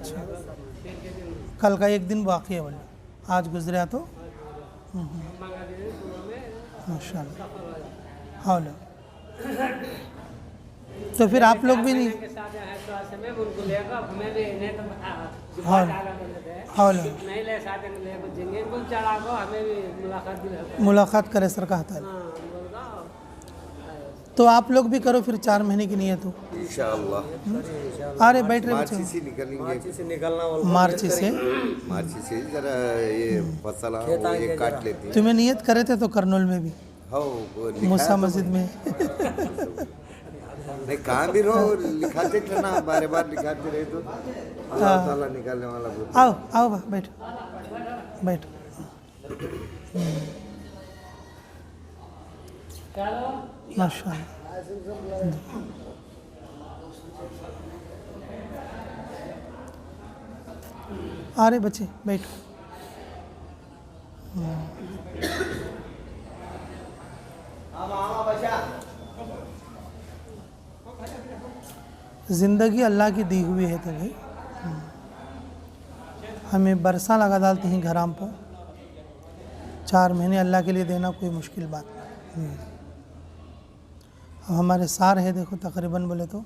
अच्छा, कल का एक दिन बाकी है बोले, आज गुजरा तो माशाल्लाह। हाँ लो, तो फिर आप लोग भी नहीं। हाँ हाँ लो, मुलाकात करे सर का हाथ। तो आप लोग भी करो फिर 4 महीने की नियत हो इंशाअल्लाह। अरे बैठ रहे बच्चे, मार्च से निकलेंगे, मार्च से जरा ये फसल ये काट लेती है। तुम्हें नियत करे थे तो करनूल में भी, हाँ मूसा मस्जिद में। नहीं कहाँ भी रहो लिखाते थे ना, बार बार लिखाते रहे तो अल्लाह ताला निकालने वाला। आओ आओ बा बैठो बैठो। माशाल्लाह। अरे बच्चे बैठो। ज़िंदगी अल्लाह की दी हुई है तो भाई हमें बरसा लगा डालते हैं घराम पर। 4 महीने अल्लाह के लिए देना कोई मुश्किल बात नहीं। अब हमारे सार है देखो, तकरीबन बोले तो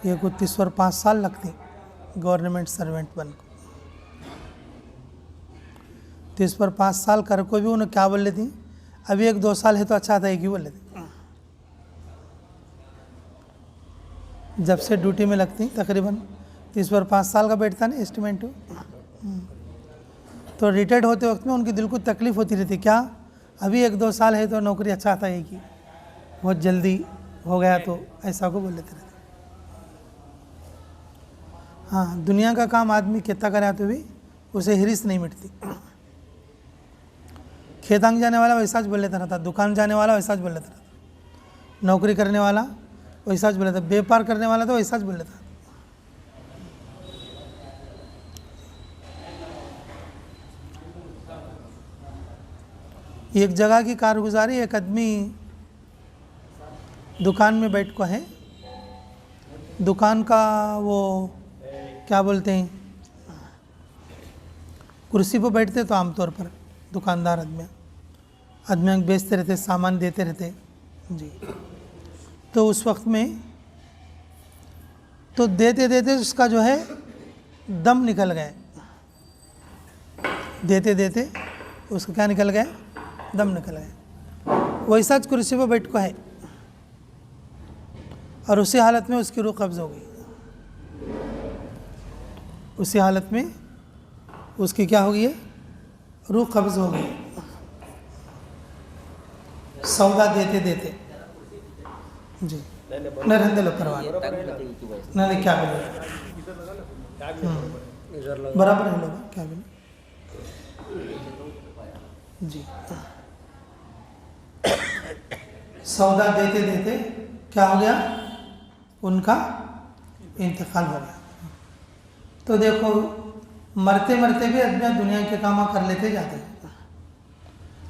31 और 5 साल लगते गवर्नमेंट सर्वेंट बन को। 30 पर 5 साल कर को भी उन्हें क्या बोल लेती, अभी 1-2 साल है तो अच्छा था, एक ही बोल लेती। जब से ड्यूटी में लगती तकरीबन 30 पर 5 साल का बैठता ना एस्टिमेट, तो रिटायर्ड होते वक्त में उनकी दिल को तकलीफ़ होती रहती, क्या अभी 1-2 साल है तो नौकरी अच्छा था, एक ही बहुत जल्दी हो गया तो ऐसा को बोल लेते रहते। हाँ, दुनिया का काम आदमी कितना करे तो भी उसे हिरिस नहीं मिटती। खेतांग जाने वाला वैसा बोल लेता रहता, दुकान जाने वाला वैसा बोल लेता रहता, नौकरी करने वाला वैसा बोल लेता, व्यापार करने वाला तो वैसा बोल लेता। एक जगह की कारगुजारी, एक आदमी दुकान में बैठ को है, दुकान का वो क्या बोलते हैं, कुर्सी पर बैठते तो आमतौर पर दुकानदार आदमी बेचते रहते, सामान देते रहते जी। तो उस वक्त में तो देते देते उसका जो है दम निकल गए, देते देते उसका क्या निकल गया, दम निकल गया। वैसा कुर्सी पर बैठ को है और उसी हालत में उसकी रूह कब्ज़ हो गई। उसी हालत में उसकी क्या हो गई है, रूह कब्ज़ हो गई। सौदा देते देते जी, न रहने लो परवाह नहीं, क्या बोले बराबर है लोग, क्या बोले जी। सौदा देते देते क्या हो गया, उनका इंतकाल हो गया। तो देखो मरते मरते भी आदमी दुनिया के काम कर लेते जाते।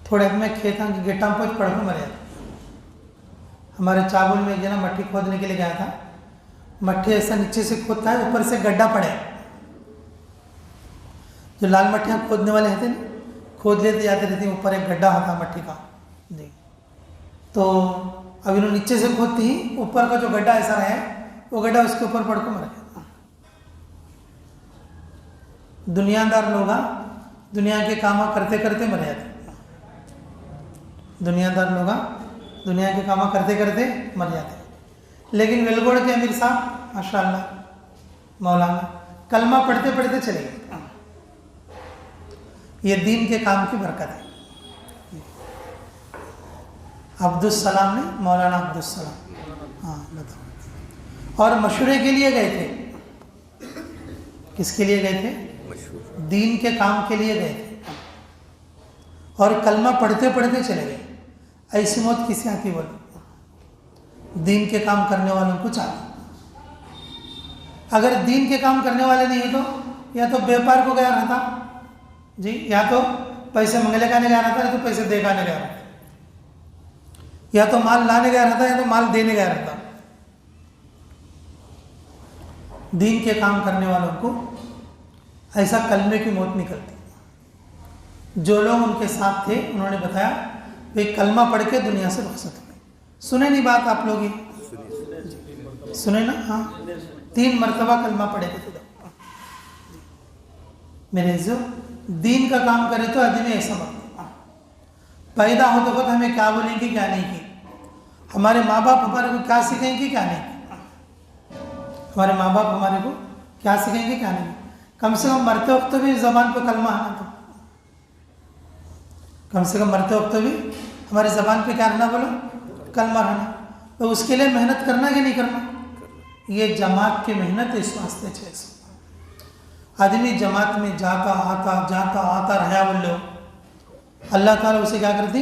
थोड़े अपने खेत गेटा पर पढ़ को मर जाते। हमारे चावल में जो ना मट्टी खोदने के लिए गया था, मट्टी ऐसा नीचे से खोदता है, ऊपर से गड्ढा पड़े, जो लाल मट्टियाँ खोदने वाले रहते ना, खोद लेते जाते रहते हैं, ऊपर एक गड्ढा होता मट्टी का जी। तो अब इन्होंने नीचे से खोदती ही ऊपर का जो गड्ढा ऐसा रहे, वो गड्ढा उसके ऊपर पड़ को मर गया। दुनियादार लोग दुनिया के काम करते करते मर जाते। दुनियादार लोग दुनिया के काम करते करते मर जाते। लेकिन वेलगोड़ के अमीर साहब माशाअल्लाह मौलाना कलमा पढ़ते पढ़ते चले गए। ये दीन के काम की बरकत है। अब्दुल सलाम ने, मौलाना अब्दुल सलाम, हाँ बताओ। और मशवरे के लिए गए थे। किसके लिए गए थे? दीन के काम के लिए गए थे और कलमा पढ़ते पढ़ते चले गए। ऐसी मौत किसी आती बोलो? दीन के काम करने वालों को चाहिए। अगर दीन के काम करने वाले नहीं तो या तो व्यापार को गया रहता जी, या तो पैसे मंगले खाने गया रहता, या तो पैसे दे खाने गया रहता, या तो माल लाने गया रहता, या तो माल देने गया रहता। दीन के काम करने वालों को ऐसा कलमे की मौत निकलती। जो लोग उनके साथ थे उन्होंने बताया वे कलमा पढ़ के दुनिया से रुखसत हुए। सुने नहीं बात आप लोग? ये सुने ना? हाँ, 3 मरतबा कलमा पढ़े थे। मेरे जो दीन का काम करे तो आदमी ऐसा मत पैदा हो तो खुद हमें क्या बोलेंगे क्या नहीं की, हमारे माँ बाप हमारे को क्या सिखाएंगे क्या नहीं, हमारे माँ बाप हमारे को क्या सिखाएंगे क्या नहीं। कम से कम मरते वक्त तो भी ज़बान पे कलमा आना, तो कम से कम मरते वक्त तो भी हमारी ज़बान पे क्या रहना, बोलो कलमा रहना। तो उसके लिए मेहनत करना कि नहीं करना? ये जमात की मेहनत इस वास्ते छे। आदमी जमात में जाता आता रहा बोलो, अल्लाह ताला उसे क्या करती,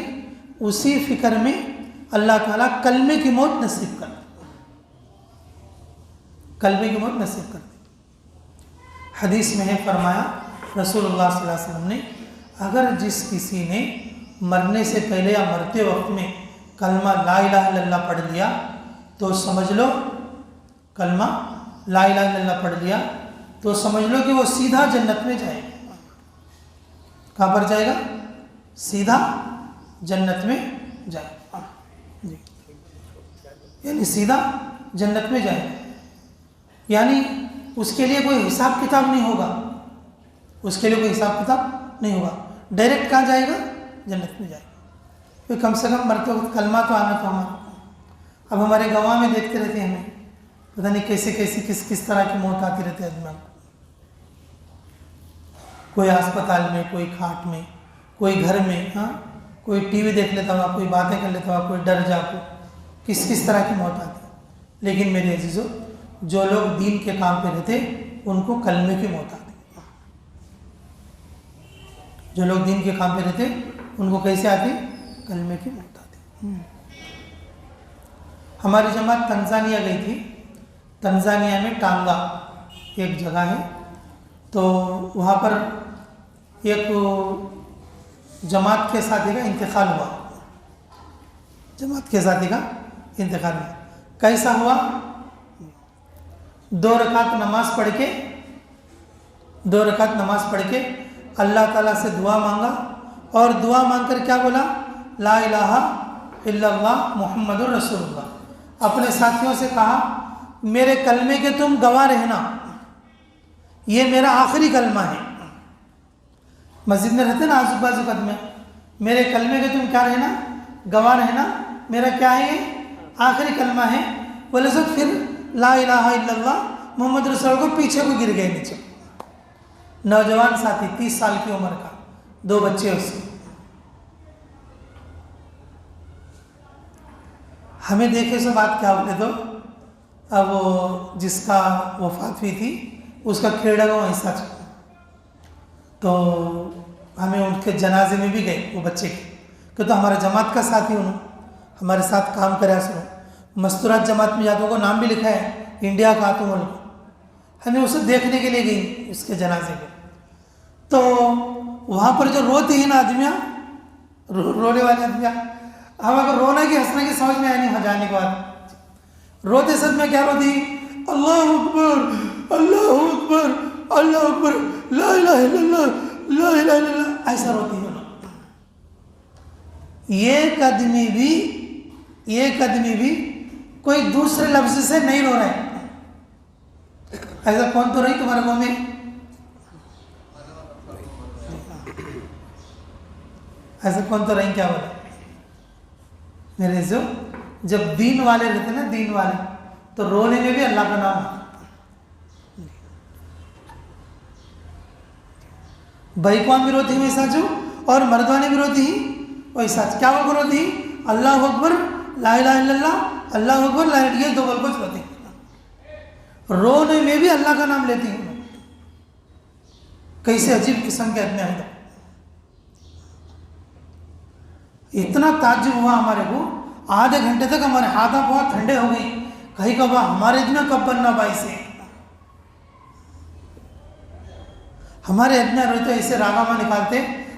उसी फिक्र में अल्लाह ताला कलमे की मौत नसीब कर, कलमे की मौत नसीब कर। हदीस में है फरमाया रसूलुल्लाह सल्लल्लाहु अलैहि वसल्लम ने, अगर जिस किसी ने मरने से पहले या मरते वक्त में कलमा ला इलाहा इल्लल्लाह पढ़ लिया तो समझ लो, कलमा ला इलाहा इल्लल्लाह पढ़ लिया तो समझ लो कि वो सीधा जन्नत में जाएगा। कहाँ पर जाएगा? सीधा जन्नत में जाएगा जी, यानी सीधा जन्नत में जाएगा। यानी उसके लिए कोई हिसाब किताब नहीं होगा, उसके लिए कोई हिसाब किताब नहीं होगा, डायरेक्ट कहाँ जाएगा? जन्नत में जाएगा। फिर कम से कम मरते वक्त कलमा तो आना तो हमारा। अब हमारे गवाह में देखते रहते हैं, हमें पता नहीं कैसे कैसे किस तरह की मौत आती रहती है आदमी को। कोई अस्पताल में, कोई खाट में, कोई घर में, हाँ, कोई टीवी देख लेता हुआ, कोई बातें कर लेता हुआ, कोई डर जाको, किस तरह की मौत आती है। लेकिन मेरे अजीजों, जो लोग दीन के काम पे रहते उनको कलमे की मौत आती। जो लोग दीन के काम पे रहते उनको कैसे आती? कलमे की मौत आती। हमारी जमात तंजानिया गई थी। तंजानिया में टांगा एक जगह है, तो वहाँ पर एक जमात के साथी का इंतकाल हुआ। जमात के साथी का इंतकाल हुआ। कैसा हुआ? 2 रकात नमाज पढ़ के अल्लाह ताला से दुआ मांगा, और दुआ मांगकर क्या बोला? ला इलाहा इल्लल्लाह मुहम्मदुर रसूलुल्लाह। अपने साथियों से कहा, मेरे कलमे के तुम गवाह रहना, ये मेरा आखिरी कलमा है। मस्जिद में रहते ना आजू बाजू कदमे, मेरे कलमे के तुम क्या रहना? गवाह रहना, मेरा क्या है? ये आखिरी कलमा है। बोले सब फिर ला इलाहा इल्लल्लाह मोहम्मद रसूल को पीछे को गिर गए नीचे। नौजवान साथी 30 साल की उम्र का, 2 बच्चे उसके। हमें देखे सो बात क्या बोले, तो अब वो जिसका वफात हुई थी उसका खेड़ा गाँव ऐसा था, तो हमें उनके जनाजे में भी गए वो बच्चे के, तो हमारे जमात का साथी उन्होंने हमारे साथ काम कराया। सुनो, मस्तूरात जमात में जातों को नाम भी लिखा है, इंडिया का तो मुल्क। हमें उसे देखने के लिए गई उसके जनाजे को, तो वहाँ पर जो रोते हैं ना आदमियाँ, रोने वाले आदमियाँ, हम अगर रोना की हंसने की समझ में आया नहीं, जाने के बाद रोते सद में क्या रोती? अल्लाह अकबर अल्लाह अकबर अल्लाह अकबर ला इलाहा इल्लल्लाह ला इलाहा इल्लल्लाह, ऐसा रोती है। एक आदमी भी कोई दूसरे लफ्ज से नहीं रो रहा है। ऐसा कौन तो रही तुम्हारे गाँव में? ऐसा कौन तो रही? क्या बोला मेरे जो, जब दीन वाले रहते ना, दीन वाले, तो रोने में भी अल्लाह का नाम आता। बैकवान भी रोती वैसा जो, और मर्दवानी भी रोती वैसा। क्या वो रोती? अल्लाह अकबर ला इलाहा इल्लल्लाह अल्लाह अकबर ला, ये 2 बोल कुछ रोती। रोने में भी अल्लाह का नाम लेती हूँ। कैसे अजीब किस्म के आदमी आए। इतना ताज्जुब हुआ हमारे को, आधे घंटे तक हमारे हाथ बहुत ठंडे हो गई। कहीं कहा हमारे इतना कब बनना भाई से, हमारे इतना रोते ऐसे रागामा निकालते,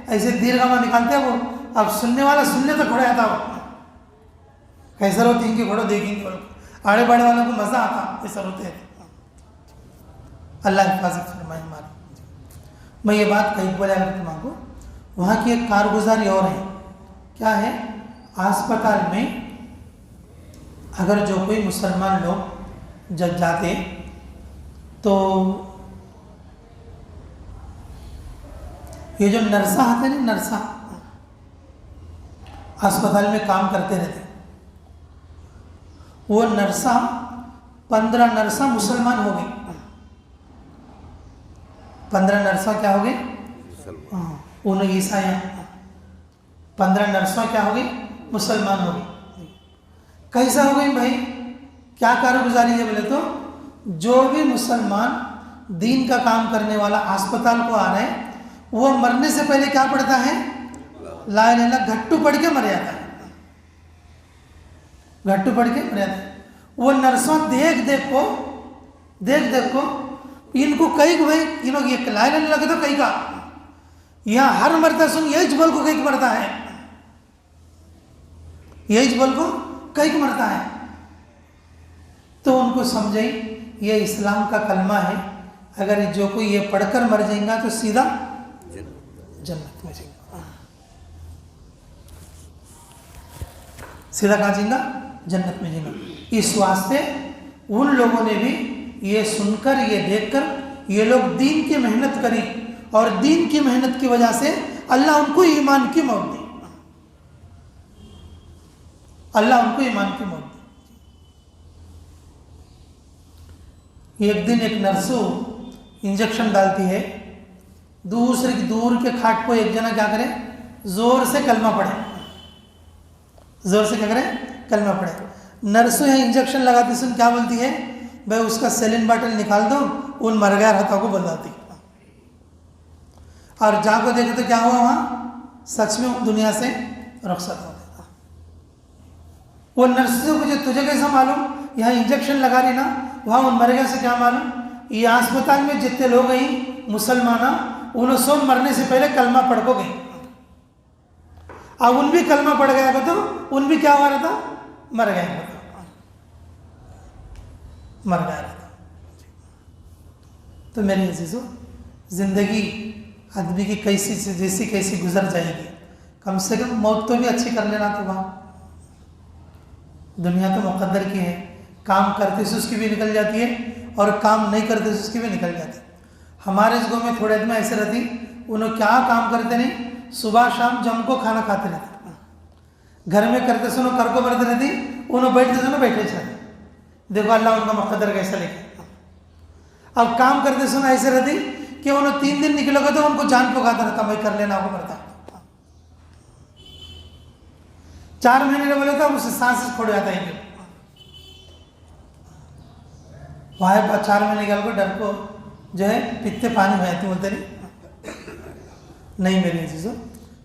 ऐसे दीर्घामा निकालते, वो अब सुनने वाला सुनने तो खड़े आता। वो कैसा रोते इनके घोड़ो देखेंगे, आड़े बाड़े वालों को मजा आता, ऐसा रोते। अल्लाह हिफाजत फरमाए हमारे। मैं ये बात कहीं बोला करता हूँ, वहाँ की एक कारगुजारी और है। क्या है? अस्पताल में अगर जो कोई मुसलमान लोग जब जाते तो ये जो नर्सा आते ना, नर्सा अस्पताल में काम करते रहते, वो नर्सा 15 नर्सा मुसलमान हो गई। 15 नर्सा क्या हो गई? उन ईसाई। 15 नर्सा क्या हो गई? मुसलमान हो गई। कैसा हो गई भाई? क्या कारगुजारी है बोले तो, जो भी मुसलमान दीन का काम करने वाला अस्पताल को आ रहे हैं, वो मरने से पहले क्या पढ़ता है? ला इलाहा इल्लल्लाह घट्टू पढ़ के मर जाता है। घट्टू पढ़ के मर जाता है। वो नर्सों देख देख को इनको कई भाई इन लोग ये ला इलाहा इल्लल्लाह तो कई का यहाँ हर मरता सुन यही जबल को कई मरता है, यही जबल को कई मरता है। तो उनको समझे ये इस्लाम का कलमा है, अगर जो कोई ये पढ़कर मर जाएगा तो सीधा जन्नत में जाएगा। सीधा कहाँ जाएगा? जन्नत में जाएगा। इस वास्ते उन लोगों ने भी ये सुनकर, ये देखकर, ये लोग दीन की मेहनत करी और दीन की मेहनत की वजह से अल्लाह उनको ईमान की मौत दी। अल्लाह उनको ईमान की मौत दी। एक दिन एक नर्सो इंजेक्शन डालती है, दूर के खाट को एक जना क्या करे? जोर से कलमा पढ़े। जोर से क्या करे? कलमा पढ़े। नर्सों यहाँ इंजेक्शन लगाती सुन क्या बोलती है? भाई उसका सेलिन बॉटल निकाल दो, उन मर गया रहता को बताती। और जाको देखे तो क्या हुआ? वहाँ सच में दुनिया से रुखसत हो गया। वो नर्स से पूछे तुझे कैसा मालूम? यहाँ इंजेक्शन लगा रही ना, वहाँ उन मर गया से क्या मालूम? ये अस्पताल में जितने लोग गई मुसलमाना, उन्होंने सब मरने से पहले कलमा पढ़ को गए। अब उन भी कलमा पढ़ गया तो उन भी क्या हुआ रहता? मर गया रहता, मर गया रहता। तो मेरे अजीजों, जिंदगी आदमी की कैसी से जैसी कैसी गुजर जाएगी, कम से कम मौत तो भी अच्छी कर लेना। तो वहाँ दुनिया तो मुकद्दर की है, काम करते से उसकी भी निकल जाती है और काम नहीं करते से उसकी भी निकल जाती है। हमारे इस गाँव में थोड़े आदमी ऐसे रहती, उन्होंने क्या काम करते नहीं, सुबह शाम जम को खाना खाते रहते, घर में करते सुनो कर को बरते रहती, उन्होंने बैठते सुनो बैठे चलते। देखो अल्लाह उनका मुकद्दर कैसा लिखे। अब काम करते सुनो ऐसे रहती कि उन्होंने 3 दिन निकलेगा तो उनको जान पुकाता रहता, मैं कर लेना को पड़ता। 4 महीने बोले तो उससे सांस छोड़ जाता है। वहाँ 4 महीने निकल को डर को जो है पित्ते पानी हो जाती, बोलते नहीं मेरी चीज़ों।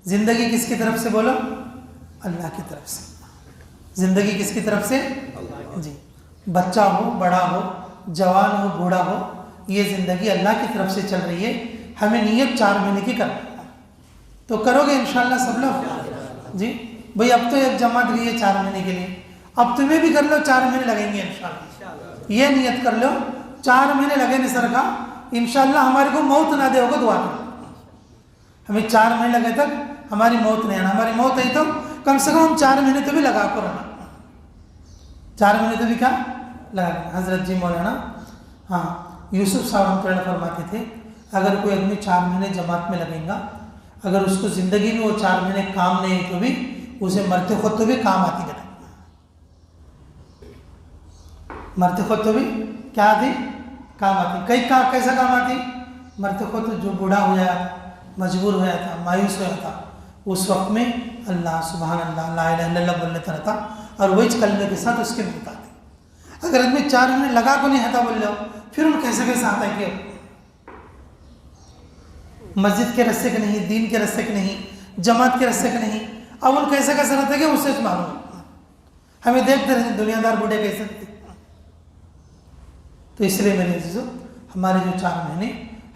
जिंदगी किसकी तरफ से बोलो? अल्लाह की तरफ से। जिंदगी किसकी तरफ से? जी। बच्चा हो, बड़ा हो, जवान हो, बूढ़ा हो, ये जिंदगी अल्लाह की तरफ से चल रही है। हमें नियत 4 महीने की करना, तो करोगे इंशाल्लाह सब लोग। जी भाई, अब तो एक जमात गई है 4 महीने के लिए, अब तुम्हें भी कर लो, 4 महीने लगेंगे इंशाल्लाह। ये नियत कर लो 4 महीने लगे नहीं सर का, इंशाल्लाह हमारे को मौत ना दे होगा, दुआ करो। हमें 4 महीने लगे तक हमारी मौत नहीं आना, हमारी मौत आई तो कम से कम हम 4 महीने तो भी लगा कर रहना, 4 महीने तो भी क्या लगा। हजरत जी मौलाना हाँ यूसुफ साहब फरमाते थे, अगर कोई आदमी 4 महीने जमात में लगेगा, अगर उसको ज़िंदगी में वो 4 महीने काम नहीं है तो भी उसे मरते खुद तो भी काम आती है। मरते खुद तो भी क्या आती? काम आती। कई काम कैसा काम आती? मरते खुद तो जो बूढ़ा हो जाता, मजबूर हो जाता, मायूस हो जाता, उस वक्त में अल्लाह सुबहान अल्लाह ला इलाहा इल्लल्लाह बोलने रहता और वही कलमे के साथ उसके मौत आती। अगर आदमी 4 महीने लगा को नहीं आता बोल लो, फिर उन कैसे कैसे आता है कि मस्जिद के रस्ते के नहीं, दीन के रस्ते के नहीं, जमात के रस्ते के नहीं, अब उन कैसे कैसे रहते कि उससे मालूम। हमें देखते रहते दुनियादार बूढ़े कैसे थे। तो इसलिए मेरे अजीजों, हमारे जो 4 महीने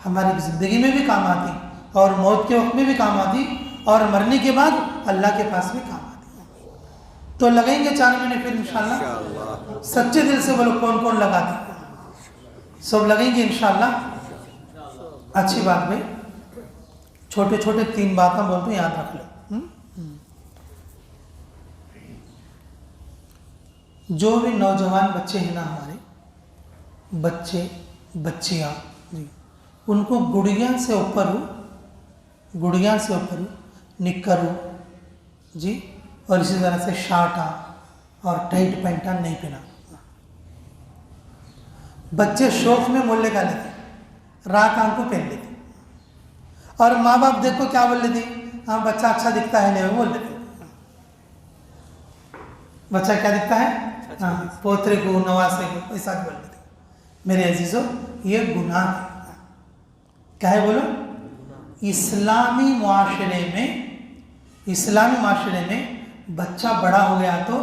हमारी ज़िंदगी में भी काम आती और मौत के वक्त में भी काम आती और मरने के बाद अल्लाह के पास भी काम आती। तो लगेंगे 4 महीने फिर इंशाल्लाह। सच्चे दिल से बोलो कौन कौन लगाते? सब लगेंगे इंशाल्लाह। अच्छी बात भाई। छोटे छोटे 3 बातें बोलते हैं, याद रख लो। जो भी नौजवान बच्चे हैं ना हमारे, बच्चे बच्चियाँ जी, उनको गुड़िया से ऊपर निक्कर जी, और इसी तरह से शार्टा और टाइट पैंटा नहीं पहना। बच्चे शौक में मोले का लेते, रात आंख को पहन लेते, और माँ बाप देखो क्या बोल लेती, हाँ बच्चा अच्छा दिखता है, नहीं बोल लेते। बच्चा क्या दिखता है, हाँ पोतरे को नवासे को ऐसा बोल लेते। मेरे अजीजों, ये गुनाह है। क्या है बोलो? इस्लामी माशरे में बच्चा बड़ा हो गया तो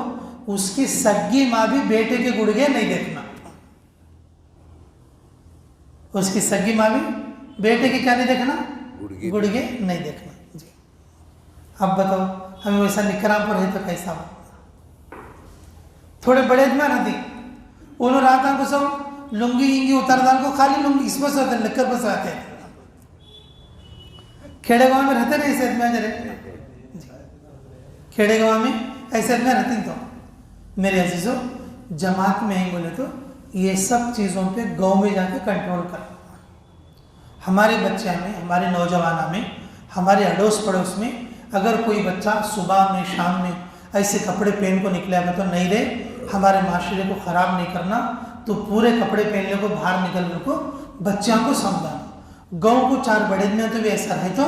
उसकी सगी माँ भी बेटे के गुड़गे नहीं देखना। उसकी सगी माँ भी बेटे के क्या नहीं देखना, गुड़गे नहीं देखना जी। अब बताओ, हमें वैसा निकराम पर है तो कैसा हो? थोड़े बड़े में रहती उन्होंने रात को सब लुंगी इंगी उतार डाल को, खाली लुंगी इस पर से होते, लिखकर पर से आते हैं। खेड़े गांव में रहते नहीं ऐसे में जरे, खेड़े गांव में ऐसे में रहती। तो मेरे अजीजों, जमात में ही बोले तो ये सब चीज़ों पे गांव में जाके कंट्रोल कर। हमारे बच्चे में, हमारे नौजवान में, हमारे अड़ोस पड़ोस में अगर कोई बच्चा सुबह में शाम में ऐसे कपड़े पहन को निकलेगा तो नहीं रे, हमारे माशरे को ख़राब नहीं करना, तो पूरे कपड़े पहनने को बाहर निकलने को बच्चों को समझाना। गाँव को 4 बड़े में तो भी ऐसा है तो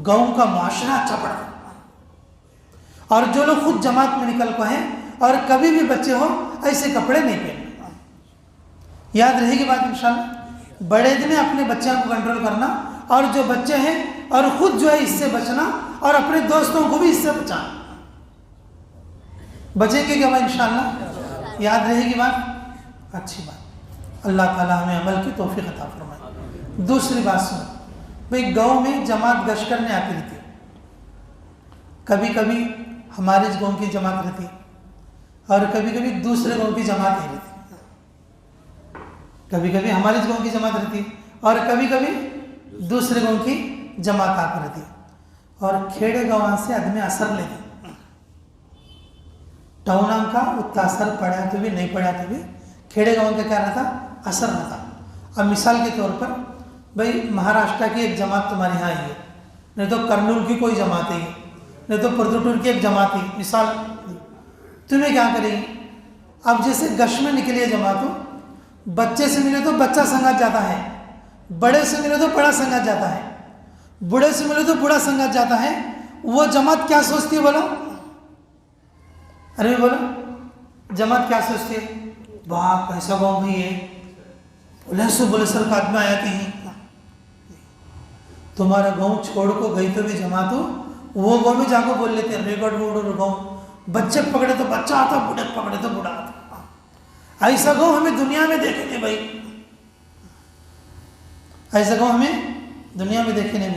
गाँव का माशरा अच्छा पड़ता। और जो लोग खुद जमात में निकल को हैं और कभी भी बच्चे हो ऐसे कपड़े नहीं पहनना। याद रहेगी बात इंशाल्लाह। बड़े दिन में अपने बच्चों को कंट्रोल करना, और जो बच्चे हैं और खुद जो है इससे बचना, और अपने दोस्तों को भी इससे बचाना। बचेंगे क्या भाई इंशाल्लाह? याद रहेगी बात, अच्छी बात। अल्लाह ताला हमें अमल की तौफीक अता फरमाए। दूसरी बात सुनो भाई, गाँव में जमात गश्त करने आती रहती है। कभी कभी हमारे गाँव की जमात रहती और कभी कभी दूसरे गाँव की जमात ही रहती। कभी कभी हमारे गाँव की जमात रहती और कभी कभी दूसरे गाँव की जमात आकर रहती है। और खेड़े गाँव से आदमी असर लेते, टाउन का उतना असर पड़ा तो भी नहीं पड़ा तो भी खेड़े गाँव का क्या रहता, असर रहता। अब मिसाल के तौर पर भाई, महाराष्ट्र की एक जमात तुम्हारे यहाँ आई है, नहीं तो कर्नूल की कोई जमात है, नहीं तो पर्दुटूर की एक जमात है, मिसाल। तुम्हें क्या करेगी? अब जैसे गश में निकली है जमात, बच्चे से मिले तो बच्चा संगत जाता है, बड़े से मिले तो बड़ा संगत जाता है, बूढ़े से मिले तो बूढ़ा संगत जाता है। वो जमात क्या सोचती है बोलो? अरे बोलो, जमात क्या सोचती है? वाह कैसा गाँव भाई है, बोले सर का आदमी आया कहीं। तुम्हारा गाँव छोड़ को गई तो भी जमात हो, वो गाँव में जाकर बोल लेते हैं रेगड़ रोड गाँव, बच्चे पकड़े तो बच्चा आता, बूढ़े पकड़े तो बूढ़ा आता। ऐसा गाँव हमें दुनिया में देखे नहीं भाई, ऐसा गाँव हमें दुनिया में देखे नहीं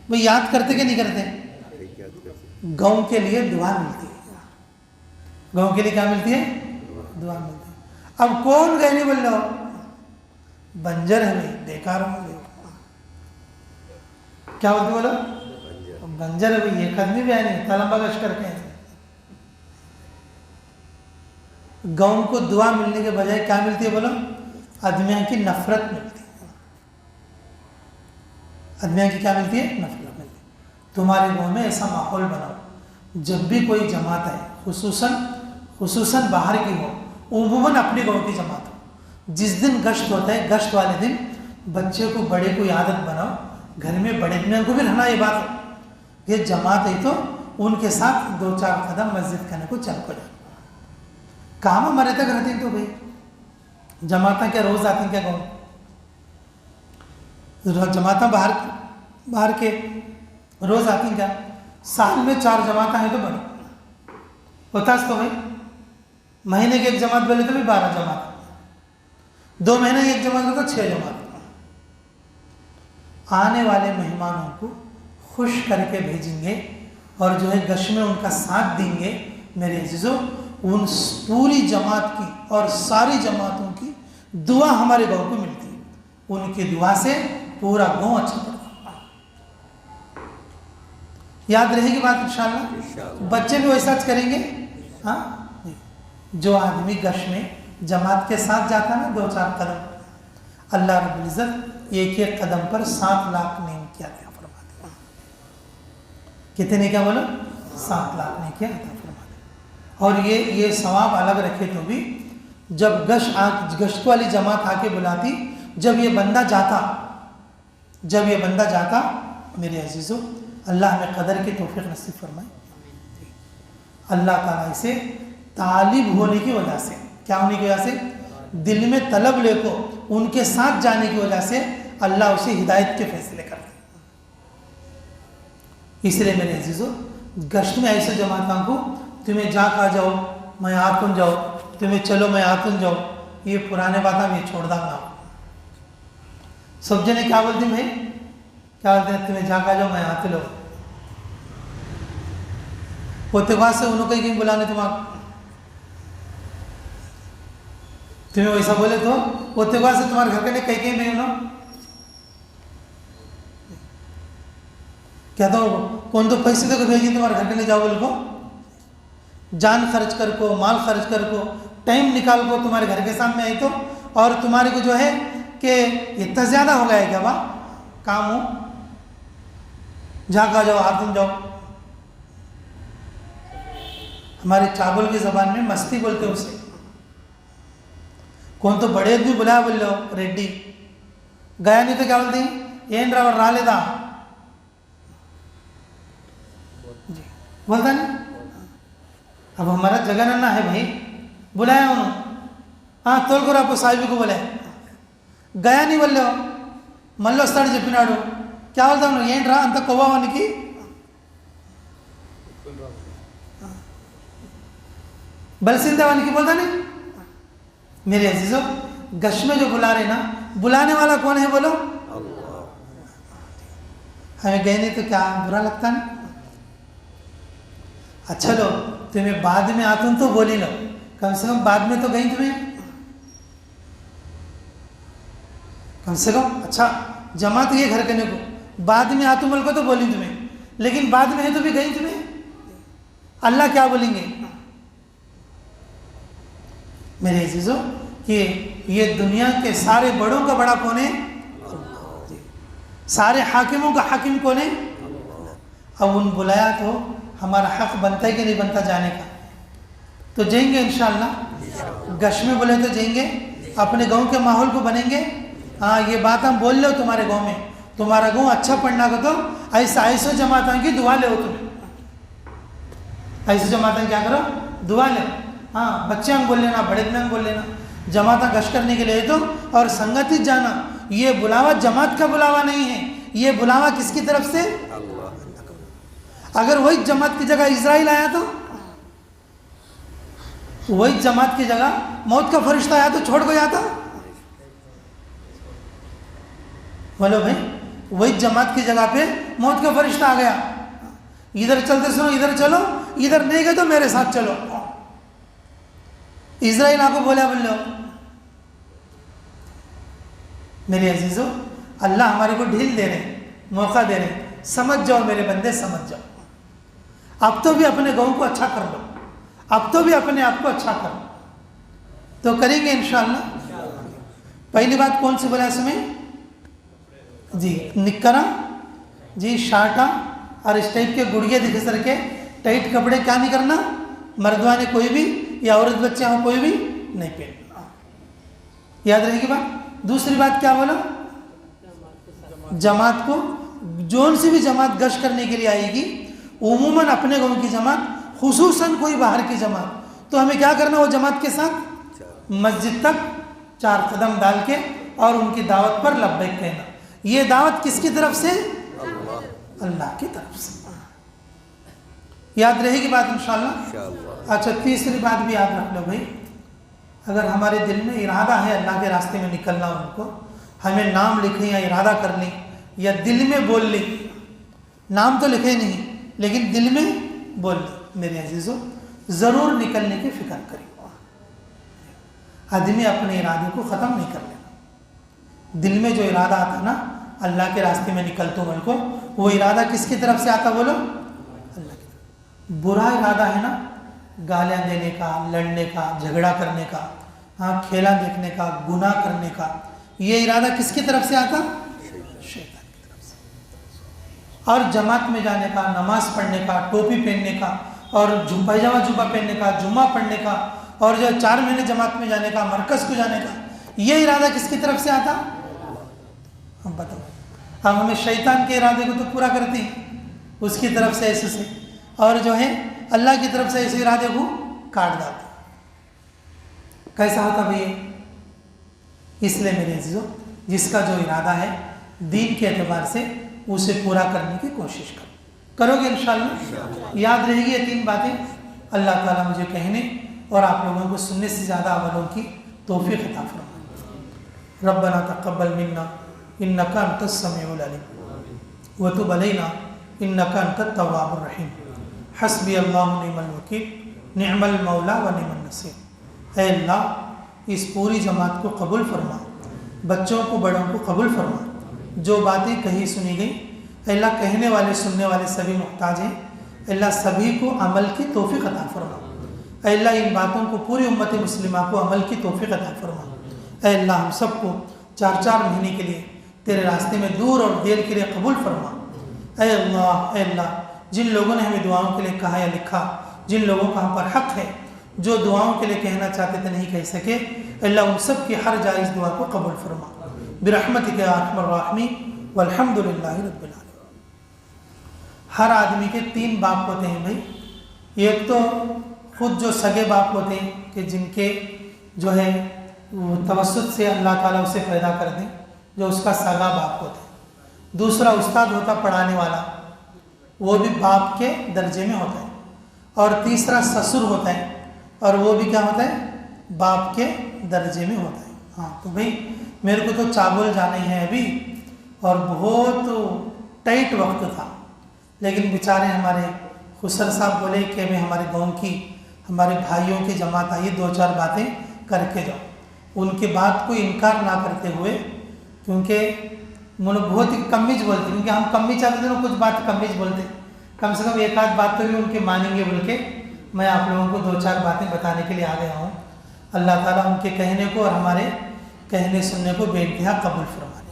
भाई। याद करते कि नहीं करते? गाँव के लिए दुआ मिलती है, गाँव के लिए क्या मिलती है? दुआ मिलती है। अब कौन गए नहीं बोल रहे हो? बंजर है भाई, बेकार होंगे। क्या बोलते बोलो? बंजर है भाई, एक आदमी भी आया नहीं, तलम्बा गश करके हैं। गाँव को दुआ मिलने के बजाय क्या मिलती है बोलो? आदमियों की नफरत मिलती है। आदमियों की क्या मिलती है? नफरत मिलती है। तुम्हारे गाँव में ऐसा माहौल बनाओ, जब भी कोई जमात है, खुसूसन बाहर की हो, उमूमन अपने गाँव की जमात हो, जिस दिन गश्त होता है, गश्त वाले दिन बच्चे को बड़े को आदत बनाओ, घर में बड़े दिन को भी रहना। ये बात, ये जमात है तो उनके साथ 2-4 कदम मस्जिद करने को चल पड़े। काम हमारे तक रहते तो भाई, जमाता क्या रोज आती क्या गाँव? जमाता बाहर के रोज आती क्या? साल में 4 जमाता है तो बड़ी होता तो भाई। महीने की एक जमात बोले तो भी 12 जमात, 2 महीने की एक जमात हो तो 6 जमात। आने वाले मेहमानों को खुश करके भेजेंगे और जो है गश में उनका साथ देंगे। मेरे अजीजों, उन पूरी जमात की और सारी जमातों की दुआ हमारे गाँव को मिलती है। उनकी दुआ से पूरा गाँव अच्छा पड़ता है। याद रहेगी बात इंशाल्लाह। बच्चे भी वैसा करेंगे। हाँ, जो आदमी गश में जमात के साथ जाता है ना 2-4 कदम, अल्लाह रब्बुल इज़्ज़त एक एक कदम पर 7 लाख नेकी अता फरमाते हैं। कितने क्या बोलो? 7 लाख नेकी अता फरमाते हैं। और ये सवाब अलग रखे तो भी जब गश्त वाली जमात आके बुलाती, जब ये बंदा जाता, मेरे अजीज़ों, अल्लाह हमें कदर की तौफीक नसीब फरमाए। अल्लाह ताला इसे तालिब होने की वजह से, क्या होने की वजह से, दिल में तलब लेको उनके साथ जाने की वजह से अल्लाह उसे हिदायत के फैसले करते। इसलिए मेरे अजीज़ों, गश्त में ऐसे जमातों को तुम्हें जा खा जाओ मैं आतुन जाओ, तुम्हें चलो मैं आतुन जाओ, ये पुराने बातें मैं छोड़ दूंगा। सब जने क्या बोलते भाई, क्या बोलते हैं, तुम्हें जा खा जाओ मैं आते लो, होते बाद से उन्होंने कहीं बुलाने तुम्हें वैसा बोले तो होते बाद से तुम्हारे घर के लिए कहीं नहीं उन्होंने क्या तो कौन तो पैसे देकर भेजी तुम्हारे घर के लिए जाओ, बोल को जान खर्च कर को, माल खर्च कर को, टाइम निकाल को तुम्हारे घर के सामने आई तो, और तुम्हारे को जो है कि इतना ज़्यादा हो गया है क्या वाह काम हो, जा जाओ हाथ जाओ। हमारे चावल की ज़बान में मस्ती बोलते उसे, कौन तो बड़े आदमी बुलाया बोल लो रेड्डी गया नहीं तो क्या बोलते हैं एन रावर रालेदा जी बोलता नहीं। अब हमारा जगह नन्ना है भाई, बुलाया उन्होंने, हाँ तोल को आपको साहिबी को बुलाया, गया नहीं बोल लो मल्लो स्टार्ट చెప్పినాడు क्या बोलता हूँ ఏం రా అంత कोवावाనికి बलसिंदावाనికి बोलता नहीं। मेरे अजीजों, गश में जो बुला रहे ना, बुलाने वाला कौन है बोलो? हमें गए नहीं तो क्या बुरा लगता नहीं? अच्छा लो तुम्हें बाद में आतुम तो बोली लो, कम से कम बाद में तो गई तुम्हें, कम से कम अच्छा जमात ये घर करने को बाद में आतुम को तो बोली तुम्हें, लेकिन बाद में है तो भी गई तुम्हें, अल्लाह क्या बोलेंगे? मेरे अजीजों, कि ये दुनिया के सारे बड़ों का बड़ा कौन है? सारे हाकिमों का हाकिम कौन है? अब उन बुलाया तो हमारा हक बनता है कि नहीं बनता जाने का? तो जाएंगे इंशाअल्लाह, गश में बोले तो जाएंगे, अपने गांव के माहौल को बनेंगे। हाँ ये बात हम बोल लो तुम्हारे गांव में, तुम्हारा गांव अच्छा पढ़ना का तो ऐसा जमाता की दुआ ले, तुम्हें ऐसे जमाता क्या करो दुआ ले। हाँ बच्चे हम बोल लेना, बड़े में बोल लेना, जमाता गश करने के लिए तो, और संगति जाना, ये बुलावा जमात का बुलावा नहीं है, ये बुलावा किसकी तरफ से? अगर वही जमात की जगह इजराइल आया तो, वही जमात की जगह मौत का फरिश्ता आया तो छोड़ को जाता? बोलो भाई, वही जमात की जगह पे मौत का फरिश्ता आ गया, इधर चलते सुनो इधर चलो, इधर नहीं गए तो मेरे साथ चलो। इजराइल आपको बोला बोल लो। मेरे अजीजों, अल्लाह हमारे को ढील दे रहे, मौका दे रहे, समझ जाओ मेरे बंदे समझ जाओ, अब तो भी अपने गांव को अच्छा कर लो, अब तो भी अपने आप को अच्छा कर लो, तो करेंगे इंशाअल्लाह। पहली बात कौन सी बोला इसमें जी? निक्करा जी, शार्टा और इस टाइप के गुड़िया दिखे सर के टाइट कपड़े क्या नहीं करना, मर्दवा ने कोई भी या औरत बच्चे हो कोई भी नहीं पहनना, याद रहेगी बात। दूसरी बात क्या बोला? जमात को, जोन से भी जमात गश करने के लिए आएगी, उमूमन अपने गांव की जमात, खुसूसन कोई बाहर की जमात, तो हमें क्या करना, वो जमात के साथ मस्जिद तक 4 कदम डाल के और उनकी दावत पर लब्बैक कहना। ये दावत किसकी तरफ से? अल्लाह की तरफ से। याद रहेगी बात इंशाअल्लाह। अच्छा तीसरी बात भी याद रख लो भाई, अगर हमारे दिल में इरादा है अल्लाह के रास्ते में निकलना, उनको हमें नाम लिखे या इरादा कर लें या दिल में बोल लें, नाम तो लिखे नहीं लेकिन दिल में बोल लें, मेरे अजीज़ों ज़रूर निकलने की फ़िक्र करें। आदमी अपने इरादे को ख़त्म नहीं कर लेना, दिल में जो इरादा आता ना अल्लाह के रास्ते में निकलते मन को, वो इरादा किसकी तरफ से आता बोलो? बुरा इरादा है ना, गालियाँ देने का, लड़ने का, झगड़ा करने का, हाँ, खेला देखने का, गुनाह करने का, ये इरादा किसकी तरफ से आता? शैतान की तरफ से। और जमात में जाने का, नमाज पढ़ने का, टोपी पहनने का, और पैजामा जुब्बा पहनने का, जुम्मा पढ़ने का, और जो 4 महीने जमात में जाने का, मरकज़ को जाने का, ये इरादा किसकी तरफ से आता? हम बताओ, हम हमें शैतान के इरादे को तो पूरा करते हैं उसकी तरफ से ऐसे से, और जो है अल्लाह की तरफ से ऐसे इरादे को काट डालते। कैसा होता भैया? इसलिए मेरे अज़ीज़ों, जिसका जो इरादा है दीन के एतबार से, उसे पूरा करने की कोशिश करोगे इंशाअल्लाह। याद रहेगी ये 3 बातें। अल्लाह ताला मुझे कहने और आप लोगों को सुनने से ज़्यादा अमलों की तौफीक अता फरमाए। रब्बना तक़ब्बल मिन्ना इन्नका अंतस समीउल अलीम व तुब अलैना इन्नका अंतत तव्वाबुर रहीम। हस्बी अल्लाहु निअमल वकील निअमल मौला व निअमन नसीर। ऐ अल्लाह, इस पूरी जमात को कबूल फरमा, बच्चों को बड़ों को कबूल फरमा। जो बातें कही सुनी गई, अल्लाह कहने वाले सुनने वाले सभी मुहताज हैं, अल्लाह सभी को अमल की तौफीक अता फरमा। अल्लाह इन बातों को पूरी उम्मत मुस्लिमा को अमल की तौफीक अता फरमा। अल्लाह हम सबको 4-4 महीने के लिए तेरे रास्ते में दूर और देर के लिए कबूल फरमा। अल्लाह, जिन लोगों ने हमें दुआओं के लिए कहा या लिखा, जिन लोगों का हम पर हक़ है, जो दुआओं के लिए कहना चाहते थे नहीं कह सके, अल्लाह उन सब की हर जायज़ दुआ को कबूल फरमा बिरहमतिक या अरहमर राहिमीन वल्हम्दुलिल्लाहि रब्बिल आलमीन। हर आदमी के 3 बाप होते हैं भाई। एक तो खुद जो सगे बाप होते हैं कि जिनके जो है तवस्सुत से अल्लाह ताला उसे पैदा कर दें, जो उसका सगा बाप होता है। दूसरा उस्ताद होता पढ़ाने वाला, वो भी बाप के दर्जे में होता है। और तीसरा ससुर होता है, और वो भी क्या होता है? बाप के दर्जे में होता है। हाँ, तो भाई मेरे को तो चावल जाने हैं अभी, और बहुत टाइट वक्त था, लेकिन बेचारे हमारे खुसर साहब बोले कि मैं हमारे गांव की हमारे भाइयों की जमात आई, 2-4 बातें करके जाओ। उनकी बात को इनकार ना करते हुए, क्योंकि मुझे बहुत ही कमीज बोलते, क्योंकि हम कमी चाहते थे ना, कुछ बात कमीज बोलते, कम से कम 1-8 बात तो भी उनके मानेंगे बोल के मैं आप लोगों को 2-4 बातें बताने के लिए आ गया हूँ। अल्लाह ताला उनके कहने को और हमारे कहने सुनने को बेइंतहा कबूल फरमाए।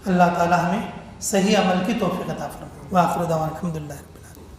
अल्लाह ताला हमें सही अमल की तौफीक अता फरमाए। व आखिर दावाना अल्हम्दुलिल्लाह रब्बिल आलमीन।